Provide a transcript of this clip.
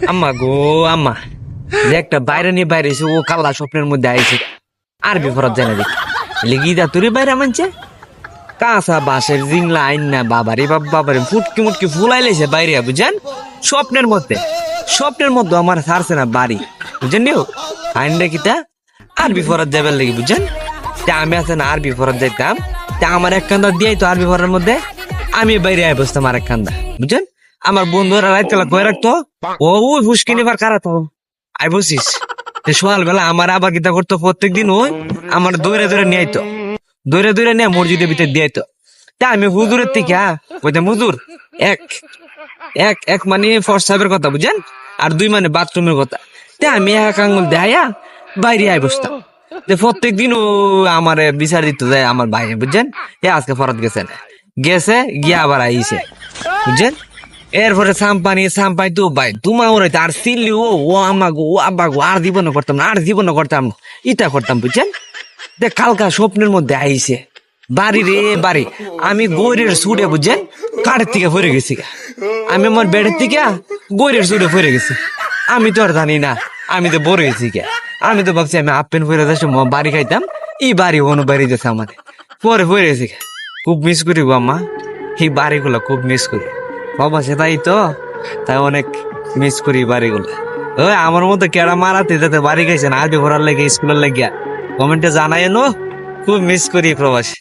আম্মা গো আম্মা, যে একটা বাইরে নিয়ে বাইরে এসে ও কাল্লা স্বপ্নের মধ্যে আইছে আর বিপরত জানে দেখ লিগিদা তোরে বাইরে মানছে কাঁচা বাঁশের জিংলা আইন না বাবারে বাবারে ফুটকি মুটকি ফুলাইলেছে বাইরে বুঝছেন স্বপ্নের মধ্যে আমার ছাড়ছে না বাড়ি বুঝছেন নিও আইন কিতা আর বিপরত যাবার লাগি বুঝছেন তা আমি আছে না আর বিপরত যাইতাম তা আমার এক কান্দা দিয়াই তো আর বিপরের মধ্যে আমি বাইরে আই বসতাম আর এক কান্দা বুঝছেন আমার বন্ধুরা রাত কালা কয়ে রাখতো ও ওই ফুসকি নিবার কারা তো আই বসিস সকালবেলা আমার আবার কিতা করতো প্রত্যেকদিন ওই আমার দৌড়ে দৌড়ে নিয়ে আইতো দৌড়ে নিয়ে মসজিদের ভিতরে দিয়ে আইতো তা আমি হুজুরের থেকে বলতাম হুজুর এক এক এক মানে ফর সাহেবের কথা বুঝছেন আর দুই মানে বাথরুমের কথা তা আমি এক আঙ্গুল দেয়া বাইরে আই বসতাম প্রত্যেক দিন ও আমার বিচার দিতে যায় আমার ভাই বুঝছেন আজকে ফরত গেছে গিয়ে আবার আইছে বুঝছেন এরপরে সাম্পানি তো ভাই তোমার ওরাইতে আর সিল্লি ও আমা গো ও আব্বা গো আর জীবন করতাম না ইটা করতাম বুঝছেন দেখ কালকা স্বপ্নের মধ্যে আইছে বাড়ি আমি গৈরের সুরে বুঝছেন কাঠের থেকে ফিরে গেছি আমি আমার বেডের থেকে গৈরের সুরে ফিরে গেছি আমি তো আর জানি না আমি তো বড় হয়েছি আমি তো ভাবছি আমি হাফ প্যান্ট ফিরে যাচ্ছি বাড়ি খাইতাম এই বাড়ি অন্য বাড়ি যাচ্ছে আমার পরে ফিরে গেছি খুব মিস করি গো আম্মা এই বাড়িগুলো খুব মিস করি বাবা সেটাই তো তাই অনেক মিস করি বাড়িগুলো ওই আমার মতো কেডা মারাতে যাতে বাড়ি গেছেন আজ ভরার লেগে স্কুলের লেগে কমেন্টে জানাই খুব মিস করি প্রবাসী।